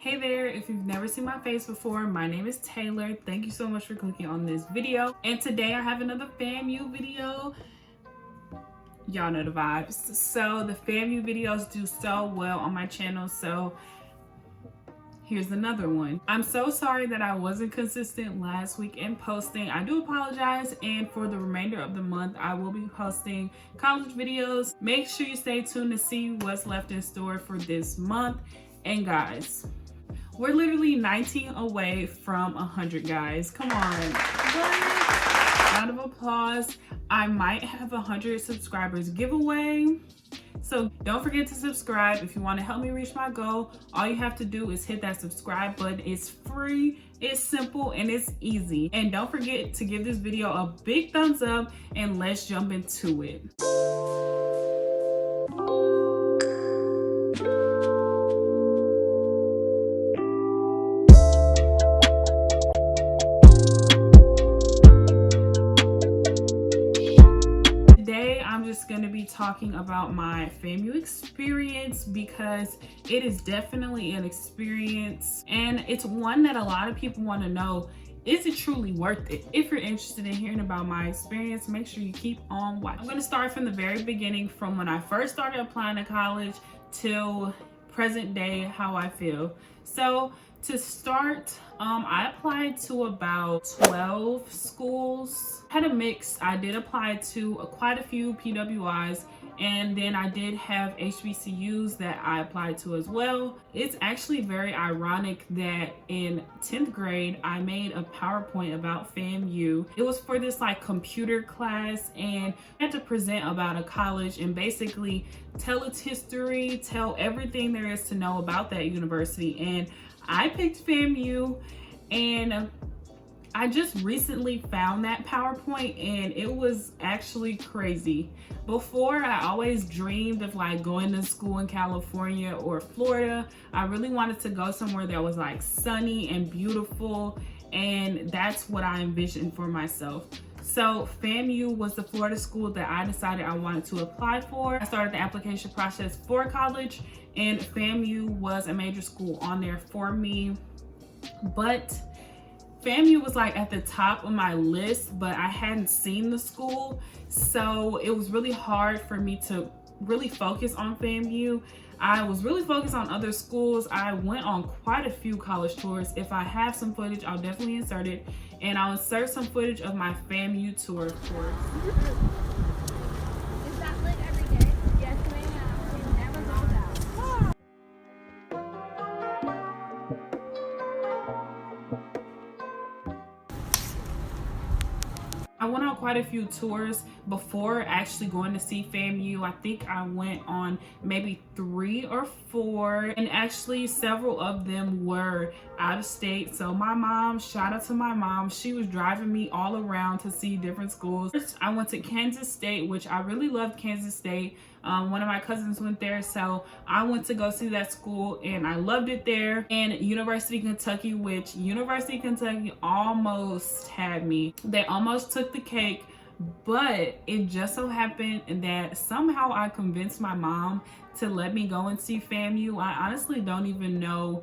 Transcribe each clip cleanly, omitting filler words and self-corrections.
Hey there, if you've never seen my face before, my name is Taylor. Thank you so much for clicking on this video. And today I have another FAMU video. Y'all know the vibes. So the FAMU videos do so well on my channel, so here's another one. I'm so sorry that I wasn't consistent last week in posting. I do apologize, and for the remainder of the month, I will be posting college videos. Make sure you stay tuned to see what's left in store for this month. And guys, we're literally 19 away from 100, guys. Come on. Round of applause. I might have 100 subscribers giveaway. So don't forget to subscribe if you want to help me reach my goal. All you have to do is hit that subscribe button. It's free, it's simple, and it's easy. And don't forget to give this video a big thumbs up, and let's jump into it. Going to be talking about my FAMU experience because it is definitely an experience, and it's one that a lot of people want to know, is it truly worth it? If you're interested in hearing about my experience, make sure you keep on watching. I'm going to start from the very beginning, from when I first started applying to college till present day, how I feel. So to start, I applied to about 12 schools. Had a mix. I did apply to quite a few PWIs, and then I did have HBCUs that I applied to as well. It's actually very ironic that in 10th grade, I made a PowerPoint about FAMU. It was for this like computer class, and I had to present about a college and basically tell its history, tell everything there is to know about that university. And I picked FAMU, and I just recently found that PowerPoint, and it was actually crazy. Before, I always dreamed of like going to school in California or Florida. I really wanted to go somewhere that was like sunny and beautiful, and that's what I envisioned for myself. So FAMU was the Florida school that I decided I wanted to apply for. I started the application process for college, and FAMU was a major school on there for me. But FAMU was like at the top of my list, but I hadn't seen the school. So it was really hard for me to really focus on FAMU. I was really focused on other schools. I went on quite a few college tours. If I have some footage, I'll definitely insert it. And I'll insert some footage of my FAMU tour, of course. Is that lit every day? Yes, ma'am. It never goes out. I went on quite a few tours before actually going to see FAMU. I think I went on maybe 3 or 4, and actually several of them were out of state. So my mom, shout out to my mom, she was driving me all around to see different schools. First, I went to Kansas State, which I really loved Kansas State. One of my cousins went there, so I went to go see that school, and I loved it there. And University of Kentucky, which University of Kentucky almost had me. They almost took the cake, but it just so happened that somehow I convinced my mom to let me go and see FAMU. I honestly don't even know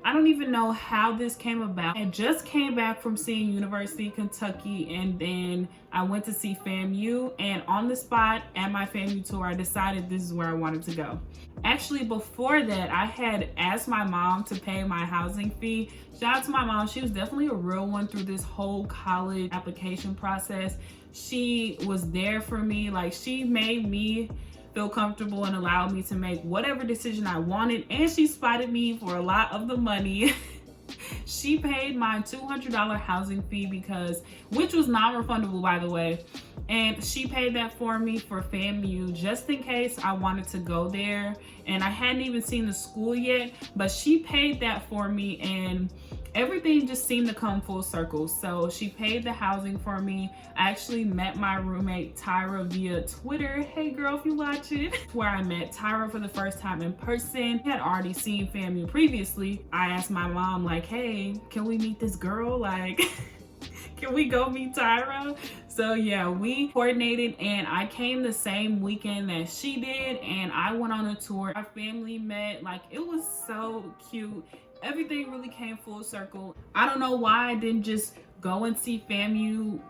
I don't even know how this came about. I just came back from seeing University of Kentucky, and then I went to see FAMU, and on the spot at my FAMU tour, I decided this is where I wanted to go. Actually, before that, I had asked my mom to pay my housing fee. Shout out to my mom. She was definitely a real one through this whole college application process. She was there for me. Like, she made me feel comfortable and allowed me to make whatever decision I wanted, and she spotted me for a lot of the money. She paid my $200 housing fee, which was non-refundable, by the way, and she paid that for me for FAMU just in case I wanted to go there. And I hadn't even seen the school yet, but she paid that for me, and everything just seemed to come full circle. So she paid the housing for me. I actually met my roommate Tyra via Twitter. Hey girl, if you watch it. Where I met Tyra for the first time in person. I had already seen FAMU previously. I asked my mom like, hey, can we meet this girl? Like, can we go meet Tyra? So yeah, we coordinated and I came the same weekend that she did, and I went on a tour. Our family met, like it was so cute. Everything really came full circle. I don't know why I didn't just go and see FAMU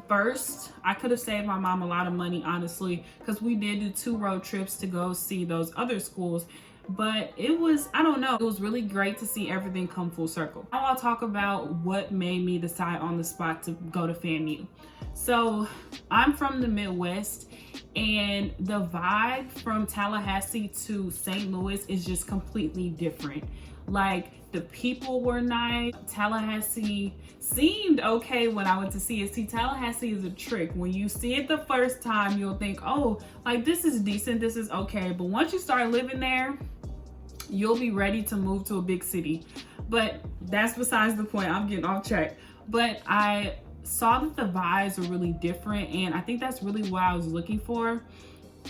first. I could have saved my mom a lot of money, honestly, because we did do 2 road trips to go see those other schools. But it was, I don't know, it was really great to see everything come full circle. Now I'll talk about what made me decide on the spot to go to FAMU. So I'm from the Midwest, and the vibe from Tallahassee to St. Louis is just completely different. Like, the people were nice. Tallahassee seemed okay when I went to see it. See, Tallahassee is a trick. When you see it the first time, you'll think, oh, like this is decent, this is okay. But once you start living there, you'll be ready to move to a big city. But that's besides the point. I'm getting off track. But I saw that the vibes were really different, and I think that's really what I was looking for.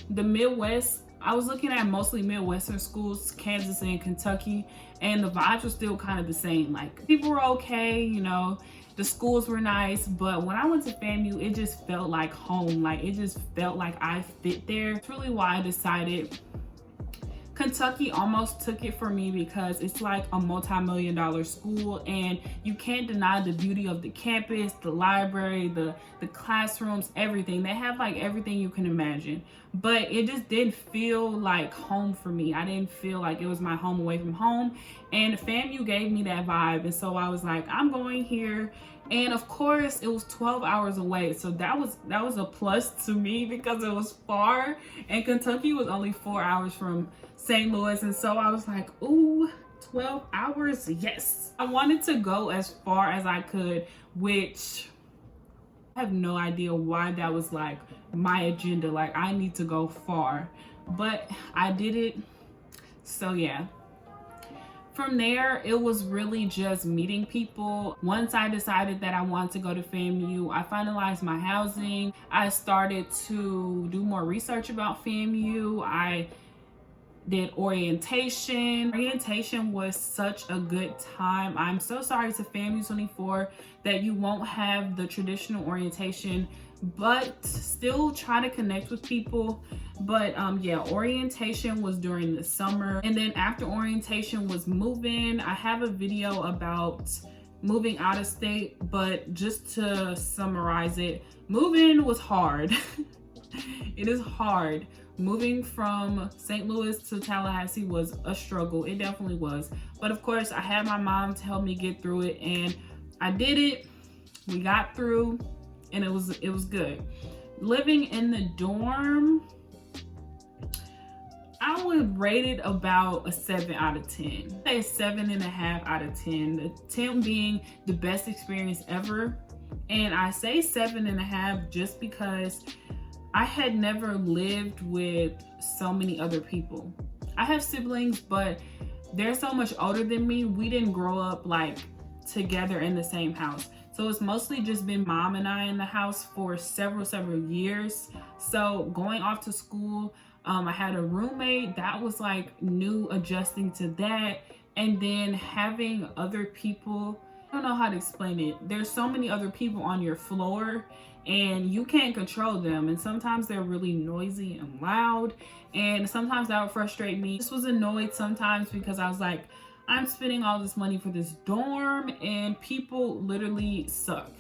The Midwest, I was looking at mostly Midwestern schools, Kansas and Kentucky, and the vibes were still kind of the same. Like, people were okay, you know, the schools were nice, but when I went to FAMU, it just felt like home. Like, it just felt like I fit there. It's really why I decided. Kentucky almost took it for me because it's like a multi-million-dollar school, and you can't deny the beauty of the campus, the library, the classrooms, everything. They have like everything you can imagine, but it just didn't feel like home for me. I didn't feel like it was my home away from home, and FAMU gave me that vibe. And so I was like, I'm going here. And of course it was 12 hours away, so that was a plus to me because it was far, and Kentucky was only 4 hours from St. Louis. And so I was like, ooh, 12 hours, yes. I wanted to go as far as I could, which I have no idea why that was like my agenda. Like, I need to go far, but I did it. So yeah. From there, it was really just meeting people. Once I decided that I wanted to go to FAMU, I finalized my housing. I started to do more research about FAMU. I did orientation. Orientation was such a good time. I'm so sorry to FAMU 24 that you won't have the traditional orientation, but still try to connect with people. But yeah, orientation was during the summer, and then after orientation was move-in. I have a video about moving out of state, but just to summarize it, move-in was hard. It is hard. Moving from St. Louis to Tallahassee was a struggle. It definitely was. But of course, I had my mom to help me get through it, and I did it. We got through, and it was good. Living in the dorm, I would rate it about a 7 out of 10. I'd say a 7.5 out of 10. The 10 being the best experience ever. And I say 7.5 just because I had never lived with so many other people. I have siblings, but they're so much older than me. We didn't grow up like together in the same house. So it's mostly just been mom and I in the house for several years. So going off to school, I had a roommate. That was like new, adjusting to that. And then having other people, I don't know how to explain it. There's so many other people on your floor, and you can't control them. And sometimes they're really noisy and loud, and sometimes that would frustrate me. Just was annoyed sometimes because I was like, I'm spending all this money for this dorm and people literally suck.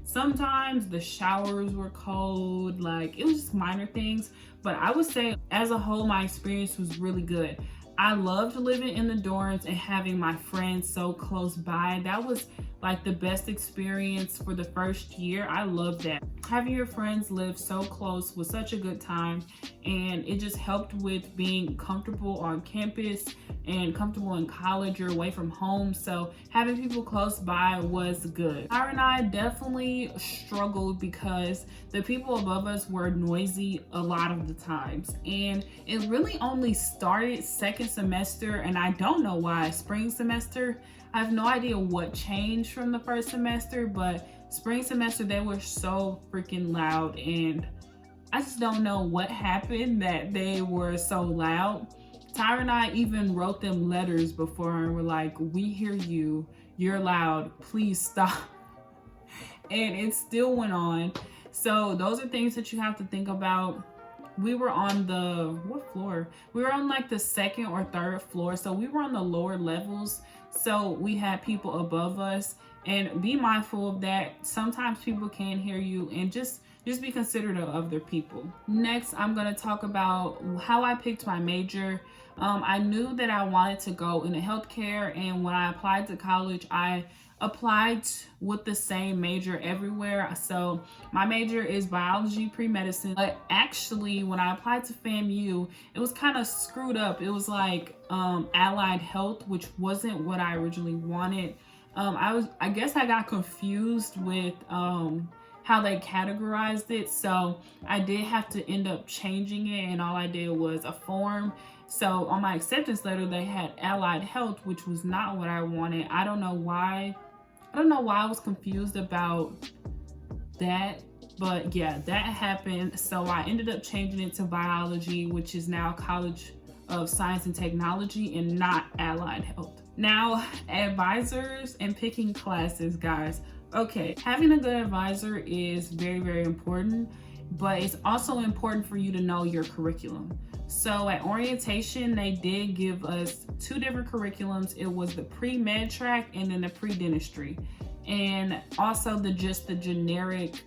Sometimes the showers were cold, like it was just minor things. But I would say as a whole, my experience was really good. I loved living in the dorms and having my friends so close by. That was like the best experience for the first year. I loved that. Having your friends live so close was such a good time, and it just helped with being comfortable on campus and comfortable in college. You're away from home, so having people close by was good. Tyra and I definitely struggled because the people above us were noisy a lot of the times, and it really only started second semester, and I don't know why. Spring semester, I have no idea what changed from the first semester, but spring semester they were so freaking loud, and I just don't know what happened that they were so loud. Tyra and I even wrote them letters before and were like, we hear you, you're loud, please stop. And it still went on. So those are things that you have to think about. We were on the, what floor? We were on like the second or third floor. So we were on the lower levels. So we had people above us, and be mindful of that. Sometimes people can't hear you, and just be considerate of other people. Next, I'm gonna talk about how I picked my major. I knew that I wanted to go into healthcare, and when I applied to college, I applied with the same major everywhere. So my major is biology pre-medicine, but actually when I applied to FAMU, it was kind of screwed up. It was like allied health, which wasn't what I originally wanted. I guess I got confused with how they categorized it, so I did have to end up changing it, and all I did was a form. So on my acceptance letter, they had allied health, which was not what I wanted. I don't know why I was confused about that, but yeah, that happened. So I ended up changing it to biology, which is now College of Science and Technology and not allied health. Now, advisors and picking classes, guys. Okay, having a good advisor is very, very important, but it's also important for you to know your curriculum. So at orientation, they did give us 2 different curriculums. It was the pre-med track and then the pre-dentistry, and also the generic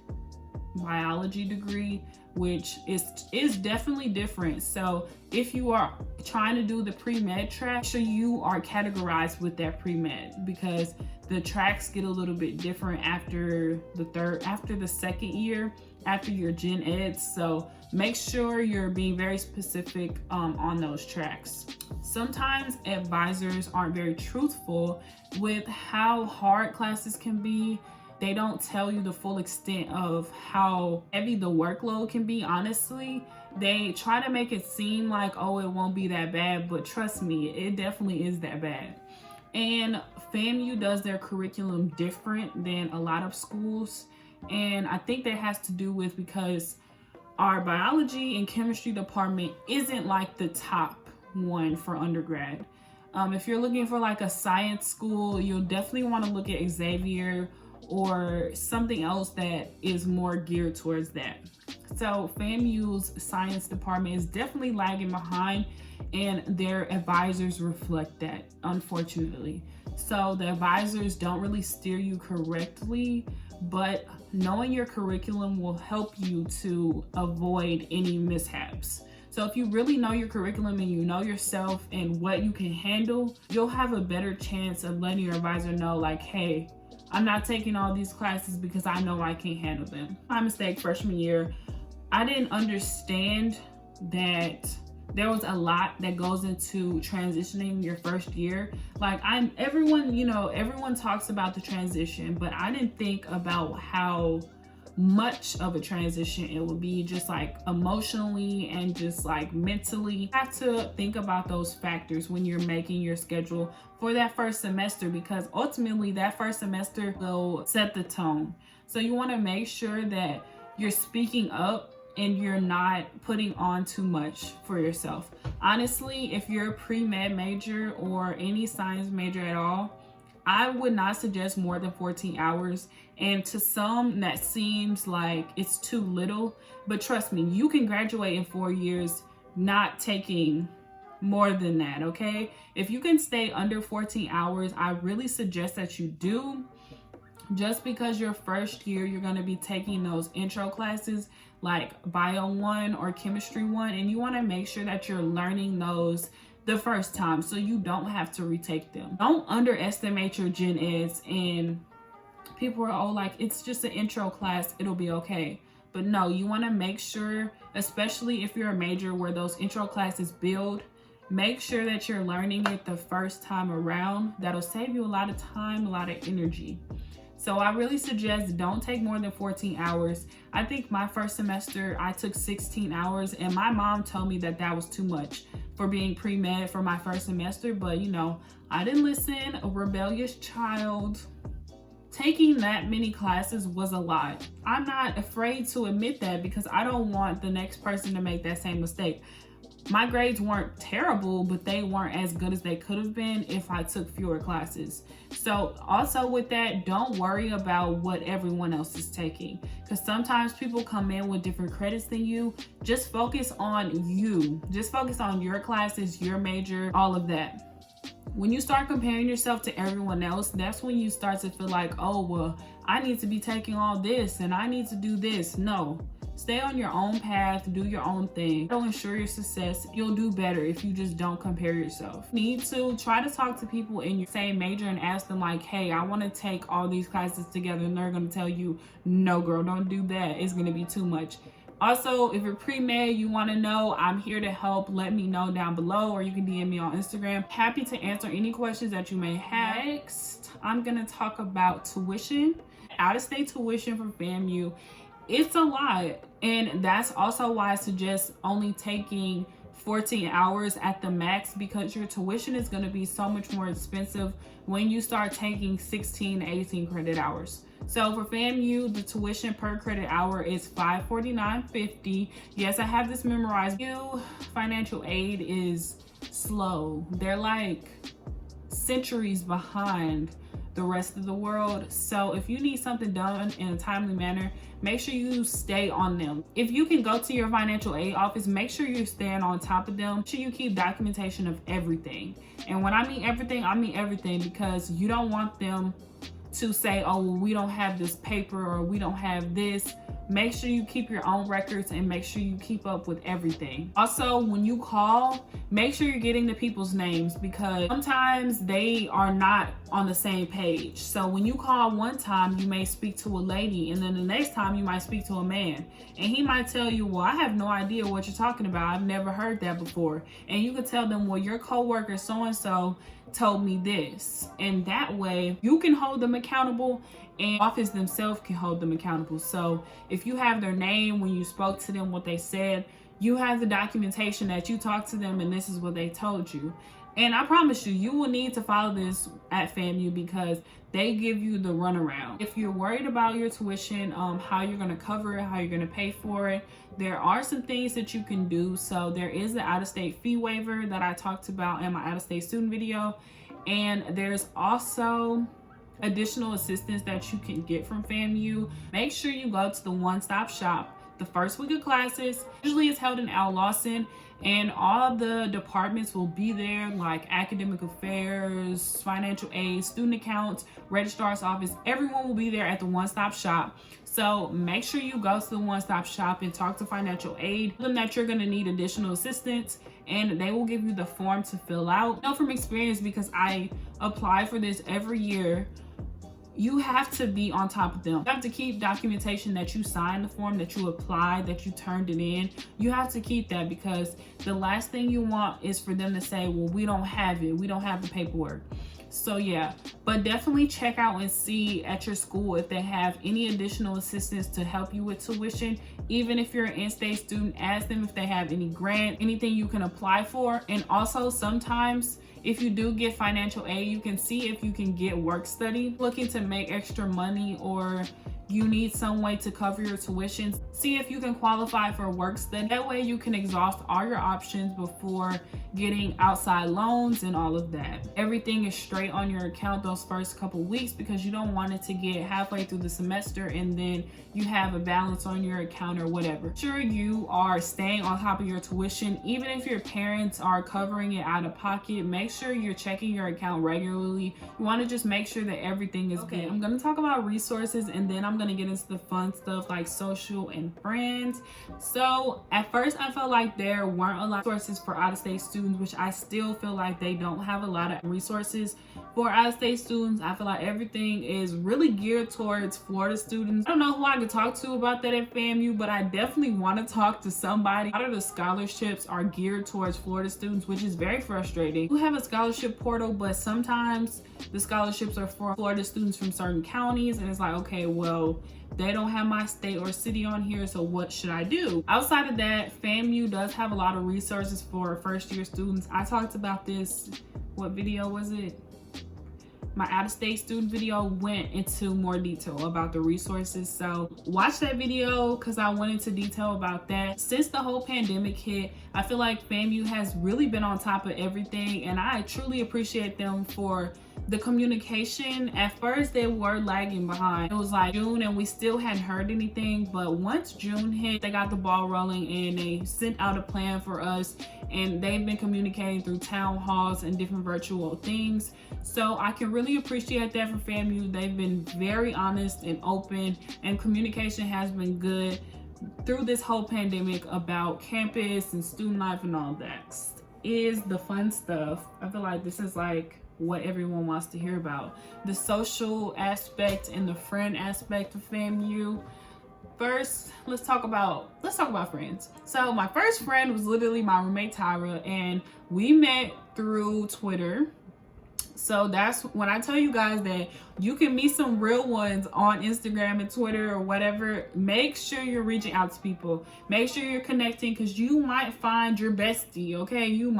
biology degree, which is definitely different. So if you are trying to do the pre-med track, so you are categorized with that pre-med, because the tracks get a little bit different after the second year, after your gen eds. So make sure you're being very specific on those tracks. Sometimes advisors aren't very truthful with how hard classes can be. They don't tell you the full extent of how heavy the workload can be. Honestly, they try to make it seem like, oh, it won't be that bad, but trust me, it definitely is that bad. And FAMU does their curriculum different than a lot of schools, and I think that has to do with because our biology and chemistry department isn't like the top one for undergrad. If you're looking for like a science school, you'll definitely want to look at Xavier or something else that is more geared towards that. So FAMU's science department is definitely lagging behind, and their advisors reflect that, unfortunately. So the advisors don't really steer you correctly, but knowing your curriculum will help you to avoid any mishaps. So if you really know your curriculum and you know yourself and what you can handle, you'll have a better chance of letting your advisor know, like, hey, I'm not taking all these classes because I know I can't handle them. My mistake freshman year, I didn't understand that there was a lot that goes into transitioning your first year. Like everyone talks about the transition, but I didn't think about how much of a transition it would be, just like emotionally and just like mentally. You have to think about those factors when you're making your schedule for that first semester, because ultimately that first semester will set the tone. So you want to make sure that you're speaking up and you're not putting on too much for yourself. Honestly, if you're a pre-med major or any science major at all, I would not suggest more than 14 hours. And to some, that seems like it's too little, but trust me, you can graduate in 4 years not taking more than that, okay? If you can stay under 14 hours, I really suggest that you do. Just because your first year, you're gonna be taking those intro classes like Bio 1 or Chemistry 1, and you wanna make sure that you're learning those the first time so you don't have to retake them. Don't underestimate your gen eds, and people are all like, it's just an intro class, it'll be okay. But no, you wanna make sure, especially if you're a major where those intro classes build, make sure that you're learning it the first time around. That'll save you a lot of time, a lot of energy. So I really suggest don't take more than 14 hours. I think my first semester, I took 16 hours, and my mom told me that that was too much for being pre-med for my first semester, but you know, I didn't listen, a rebellious child. Taking that many classes was a lot. I'm not afraid to admit that because I don't want the next person to make that same mistake. My grades weren't terrible, but they weren't as good as they could have been if I took fewer classes. So also with that, don't worry about what everyone else is taking, because sometimes people come in with different credits than you. Just focus on you. Just focus on your classes, your major, all of that. When you start comparing yourself to everyone else, that's when you start to feel like, oh, well, I need to be taking all this and I need to do this. No. Stay on your own path, do your own thing. It'll ensure your success. You'll do better if you just don't compare yourself. You need to try to talk to people in your same major and ask them like, hey, I want to take all these classes together, and they're going to tell you, no girl, don't do that. It's going to be too much. Also, if you're pre-med, you want to know, I'm here to help. Let me know down below, or you can DM me on Instagram. Happy to answer any questions that you may have. Next, I'm going to talk about tuition. Out-of-state tuition for FAMU. It's a lot, and that's also why I suggest only taking 14 hours at the max, because your tuition is going to be so much more expensive when you start taking 16, 18 credit hours. So for FAMU, the tuition per credit hour is $549.50. Yes, I have this memorized. Financial aid is slow. They're like centuries behind the rest of the world. So if you need something done in a timely manner, make sure you stay on them. If you can go to your financial aid office, make sure you're staying on top of them. Make sure you keep documentation of everything. And when I mean everything, I mean everything, because you don't want them to say, oh, well, we don't have this paper or we don't have this. Make sure you keep your own records and make sure you keep up with everything. Also, when you call, make sure you're getting the people's names, because sometimes they are not on the same page. So when you call one time, you may speak to a lady, and then the next time you might speak to a man, and he might tell you, well, I have no idea what you're talking about. I've never heard that before. And you could tell them, well, your coworker so-and-so told me this. And that way you can hold them accountable, and office themselves can hold them accountable. So if you have their name when you spoke to them, what they said, you have the documentation that you talked to them and this is what they told you. And I promise you, you will need to follow this at FAMU, because they give you the runaround. If you're worried about your tuition, how you're going to cover it, how you're going to pay for it, there are some things that you can do. So there is the out-of-state fee waiver that I talked about in my out-of-state student video. And there's also additional assistance that you can get from FAMU. Make sure you go to the one-stop shop the first week of classes. Usually it's held in Al Lawson, and all the departments will be there, like academic affairs, financial aid, student accounts, registrar's office. Everyone will be there at the one-stop shop. So make sure you go to the one-stop shop and talk to financial aid. Tell them that you're going to need additional assistance, and they will give you the form to fill out. I know from experience, because I apply for this every year, you have to be on top of them. You have to keep documentation that you signed the form, that you applied, that you turned it in. You have to keep that, because the last thing you want is for them to say, well, we don't have it. We don't have the paperwork. So yeah, but definitely check out and see at your school if they have any additional assistance to help you with tuition. Even if you're an in-state student, ask them if they have any grant, anything you can apply for. And also sometimes if you do get financial aid, you can see if you can get work study. Looking to make extra money, or you need some way to cover your tuition, see if you can qualify for work study. That way you can exhaust all your options before getting outside loans and all of that. Everything is straight on your account those first couple weeks, because you don't want it to get halfway through the semester and then you have a balance on your account or whatever. Sure, you are staying on top of your tuition. Even if your parents are covering it out of pocket, make sure you're checking your account regularly. You want to just make sure that everything is good. I'm going to talk about resources, and then I'm going to get into the fun stuff like social and friends. So at first I felt like there weren't a lot of resources for out-of-state students, which I still feel like they don't have a lot of resources for out-of-state students. I feel like everything is really geared towards Florida students. I don't know who I could talk to about that at FAMU, but I definitely want to talk to somebody. A lot of the scholarships are geared towards Florida students, which is very frustrating. We have a scholarship portal, but sometimes the scholarships are for Florida students from certain counties, and it's like, okay, well, they don't have my state or city on here, so what should I do? Outside of that, FAMU does have a lot of resources for first-year students. I talked about this, what video was it? My out-of-state student video went into more detail about the resources, so watch that video because I went into detail about that. Since the whole pandemic hit, I feel like FAMU has really been on top of everything, and I truly appreciate them for the communication. At first they were lagging behind. It was like June and we still hadn't heard anything, but once June hit, they got the ball rolling and they sent out a plan for us, and they've been communicating through town halls and different virtual things. So I can really appreciate that for FAMU. They've been very honest and open, and communication has been good through this whole pandemic about campus and student life and all that. Is the fun stuff. I feel like this is like what everyone wants to hear about. The social aspect and the friend aspect of FAMU. First, let's talk about friends. So my first friend was literally my roommate Tyra, and we met through Twitter. So that's when I tell you guys that you can meet some real ones on Instagram and Twitter or whatever. Make sure you're reaching out to people. Make sure you're connecting, because you might find your bestie, okay? You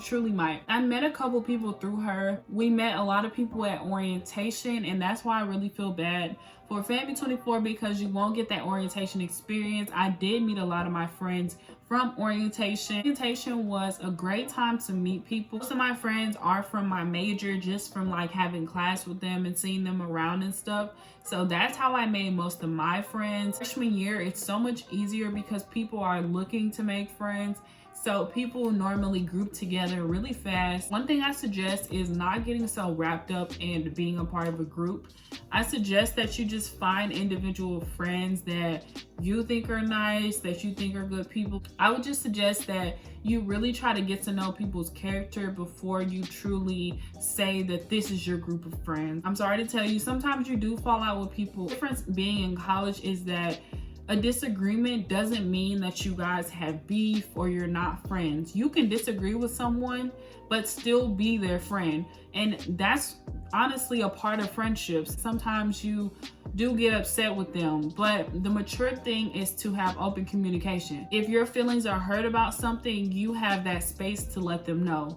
truly might. I met a couple people through her. We met a lot of people at orientation, and that's why I really feel bad for FAMU 24, because you won't get that orientation experience. I did meet a lot of my friends from orientation. Orientation was a great time to meet people. Most of my friends are from my major, just from like having class with them and seeing them around and stuff. So that's how I made most of my friends. Freshman year, it's so much easier because people are looking to make friends. So people normally group together really fast. One thing I suggest is not getting so wrapped up in being a part of a group. I suggest that you just find individual friends that you think are nice, that you think are good people. I would just suggest that you really try to get to know people's character before you truly say that this is your group of friends. I'm sorry to tell you, sometimes you do fall out with people. The difference being in college is that a disagreement doesn't mean that you guys have beef or you're not friends. You can disagree with someone, but still be their friend. And that's honestly a part of friendships. Sometimes you do get upset with them, but the mature thing is to have open communication. If your feelings are hurt about something, you have that space to let them know.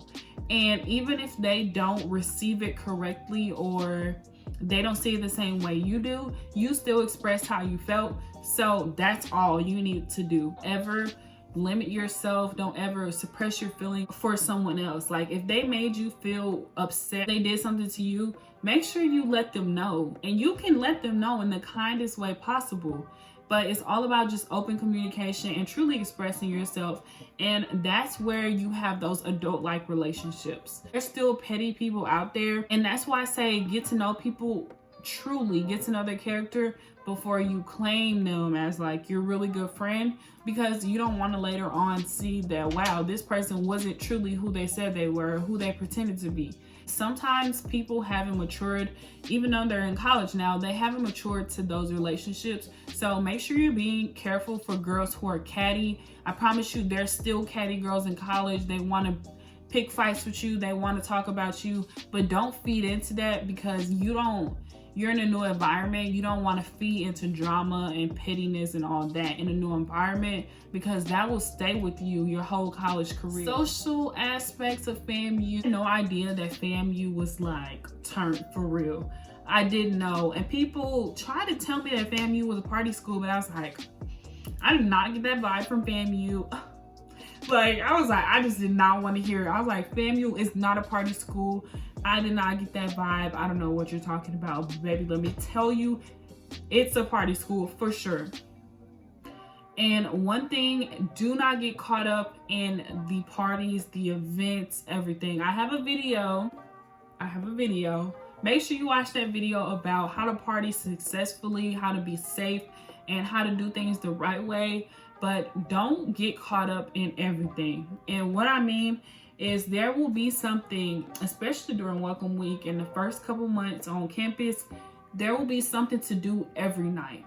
And even if they don't receive it correctly or they don't see it the same way you do, you still expressed how you felt. So that's all you need to do. Ever limit yourself. Don't ever suppress your feelings for someone else. Like if they made you feel upset, they did something to you, make sure you let them know. And you can let them know in the kindest way possible. But it's all about just open communication and truly expressing yourself. And that's where you have those adult-like relationships. There's still petty people out there. And that's why I say get to know people, truly get to know their character before you claim them as like your really good friend, because you don't want to later on see that, wow, this person wasn't truly who they said they were, who they pretended to be. Sometimes people haven't matured, even though they're in college now, they haven't matured to those relationships. So make sure you're being careful for girls who are catty. I promise you, there's still catty girls in college. They want to pick fights with you. They want to talk about you, but don't feed into that, because you're in a new environment. You don't want to feed into drama and pettiness and all that in a new environment, because that will stay with you your whole college career. Social aspects of FAMU. No idea that FAMU was like turned for real. I didn't know. And people try to tell me that FAMU was a party school, but I was like, I did not get that vibe from FAMU. Like, I was like, I just did not want to hear it. I was like, FAMU is not a party school. I did not get that vibe. I don't know what you're talking about, but baby, let me tell you, it's a party school for sure. And one thing, do not get caught up in the parties, the events, everything. I have a video. Make sure you watch that video about how to party successfully, how to be safe, and how to do things the right way. But don't get caught up in everything. And what I mean is there will be something, especially during welcome week and the first couple months on campus, there will be something to do every night.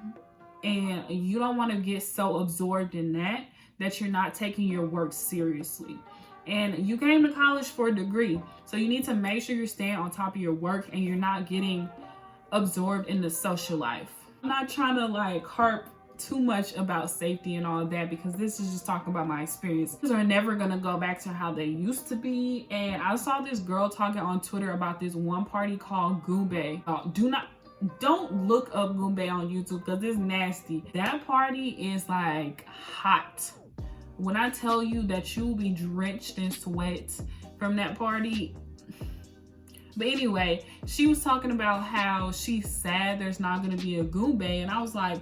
And you don't want to get so absorbed in that you're not taking your work seriously. And you came to college for a degree, so you need to make sure you're staying on top of your work and you're not getting absorbed in the social life. I'm not trying to like harp too much about safety and all of that, because this is just talking about my experience. Things are never gonna go back to how they used to be. And I saw this girl talking on Twitter about this one party called Goombay. Don't look up Goombay on YouTube, because it's nasty. That party is like hot. When I tell you that you will be drenched in sweat from that party. But anyway, she was talking about how she's sad there's not going to be a Goombay. And I was like,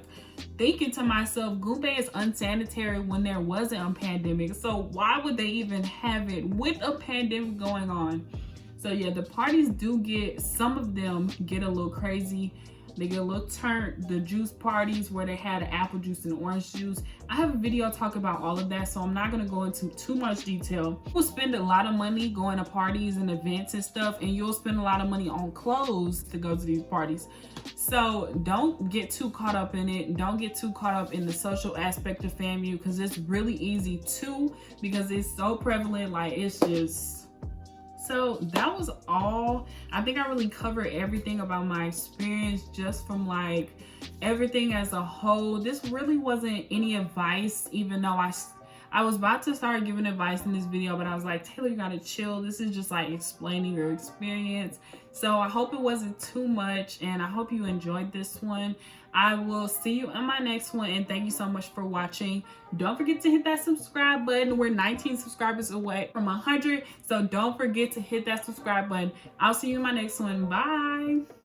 thinking to myself, Goombay is unsanitary when there wasn't a pandemic. So why would they even have it with a pandemic going on? So yeah, the parties do get, some of them get a little crazy. They get a little turned. The juice parties where they had apple juice and orange juice. I have a video talking about all of that, so I'm not gonna go into too much detail. People spend a lot of money going to parties and events and stuff, and you'll spend a lot of money on clothes to go to these parties. So don't get too caught up in it. Don't get too caught up in the social aspect of FAMU, because it's really easy too, because it's so prevalent. Like, it's just... So that was all. I think I really covered everything about my experience, just from like everything as a whole. This really wasn't any advice, even though I was about to start giving advice in this video, but I was like, Taylor, you gotta chill. This is just like explaining your experience. So I hope it wasn't too much, and I hope you enjoyed this one. I will see you in my next one, and thank you so much for watching. Don't forget to hit that subscribe button. We're 19 subscribers away from 100, so don't forget to hit that subscribe button. I'll see you in my next one. Bye.